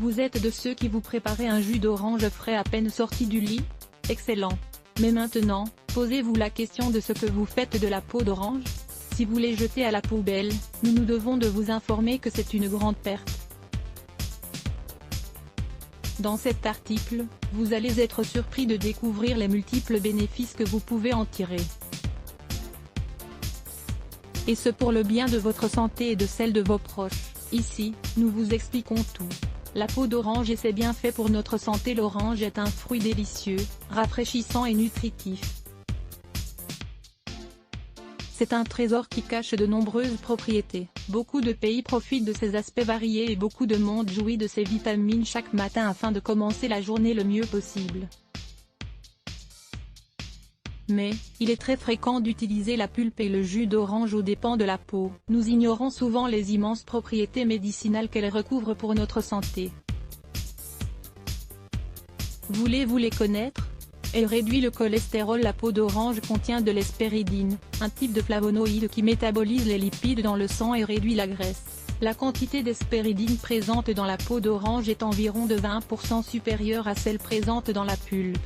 Vous êtes de ceux qui vous préparez un jus d'orange frais à peine sorti du lit? Excellent. Mais maintenant, posez-vous la question de ce que vous faites de la peau d'orange? Si vous les jetez à la poubelle, nous devons de vous informer que c'est une grande perte. Dans cet article, vous allez être surpris de découvrir les multiples bénéfices que vous pouvez en tirer. Et ce pour le bien de votre santé et de celle de vos proches. Ici, nous vous expliquons tout. La peau d'orange et ses bienfaits pour notre santé. L'orange est un fruit délicieux, rafraîchissant et nutritif. C'est un trésor qui cache de nombreuses propriétés. Beaucoup de pays profitent de ses aspects variés et beaucoup de monde jouit de ses vitamines chaque matin afin de commencer la journée le mieux possible. Mais, il est très fréquent d'utiliser la pulpe et le jus d'orange aux dépens de la peau. Nous ignorons souvent les immenses propriétés médicinales qu'elle recouvre pour notre santé. Voulez-vous les connaître? Elle réduit le cholestérol. La peau d'orange contient de l'hespéridine, un type de flavonoïde qui métabolise les lipides dans le sang et réduit la graisse. La quantité d'hespéridine présente dans la peau d'orange est environ de 20% supérieure à celle présente dans la pulpe.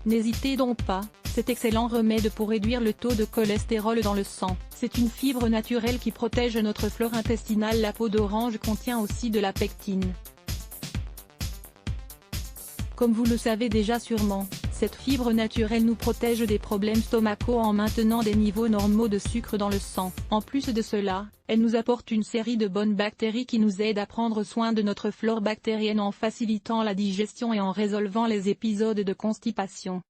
N'hésitez donc pas, cet excellent remède pour réduire le taux de cholestérol dans le sang. C'est une fibre naturelle qui protège notre flore intestinale. La peau d'orange contient aussi de la pectine. Comme vous le savez déjà sûrement, cette fibre naturelle nous protège des problèmes stomacaux en maintenant des niveaux normaux de sucre dans le sang. En plus de cela, elle nous apporte une série de bonnes bactéries qui nous aident à prendre soin de notre flore bactérienne en facilitant la digestion et en résolvant les épisodes de constipation.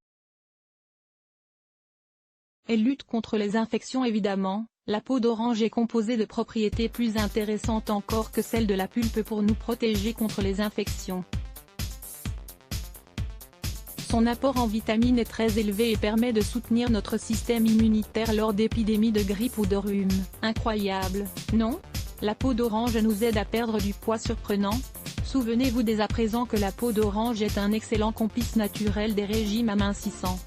Elle lutte contre les infections évidemment. La peau d'orange est composée de propriétés plus intéressantes encore que celles de la pulpe pour nous protéger contre les infections. Son apport en vitamines est très élevé et permet de soutenir notre système immunitaire lors d'épidémies de grippe ou de rhume. Incroyable, non? La peau d'orange nous aide à perdre du poids. Surprenant? Souvenez-vous dès à présent que la peau d'orange est un excellent complice naturel des régimes amincissants.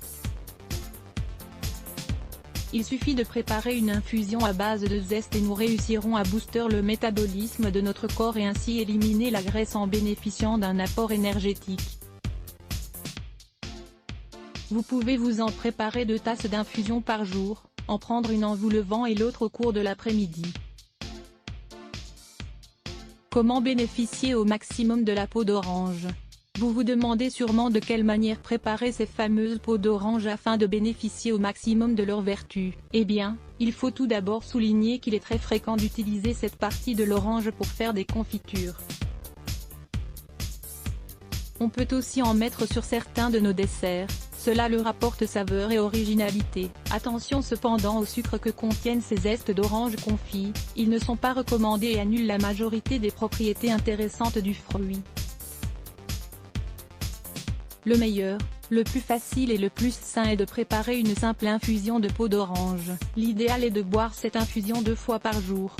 Il suffit de préparer une infusion à base de zeste et nous réussirons à booster le métabolisme de notre corps et ainsi éliminer la graisse en bénéficiant d'un apport énergétique. Vous pouvez vous en préparer 2 tasses d'infusion par jour, en prendre une en vous levant et l'autre au cours de l'après-midi. Comment bénéficier au maximum de la peau d'orange? Vous vous demandez sûrement de quelle manière préparer ces fameuses peaux d'orange afin de bénéficier au maximum de leurs vertus. Eh bien, il faut tout d'abord souligner qu'il est très fréquent d'utiliser cette partie de l'orange pour faire des confitures. On peut aussi en mettre sur certains de nos desserts. Cela leur apporte saveur et originalité. Attention cependant au sucre que contiennent ces zestes d'orange confits, ils ne sont pas recommandés et annulent la majorité des propriétés intéressantes du fruit. Le meilleur, le plus facile et le plus sain est de préparer une simple infusion de peau d'orange. L'idéal est de boire cette infusion 2 fois par jour.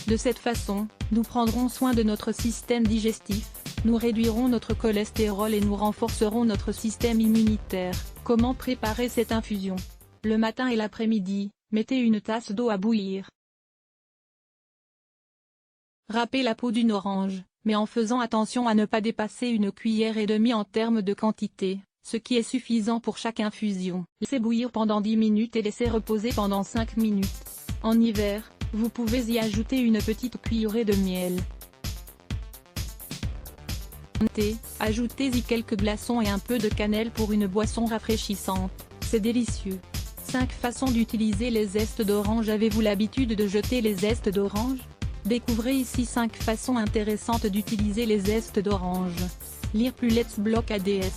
De cette façon, nous prendrons soin de notre système digestif. Nous réduirons notre cholestérol et nous renforcerons notre système immunitaire. Comment préparer cette infusion? Le matin et l'après-midi, mettez une tasse d'eau à bouillir. Râpez la peau d'une orange, mais en faisant attention à ne pas dépasser 1,5 cuillère en termes de quantité, ce qui est suffisant pour chaque infusion. Laissez bouillir pendant 10 minutes et laissez reposer pendant 5 minutes. En hiver, vous pouvez y ajouter une petite cuillerée de miel. Ajoutez-y quelques glaçons et un peu de cannelle pour une boisson rafraîchissante. C'est délicieux. 5 façons d'utiliser les zestes d'orange. Avez-vous l'habitude de jeter les zestes d'orange? Découvrez ici 5 façons intéressantes d'utiliser les zestes d'orange. Lire plus Let's Block ADS.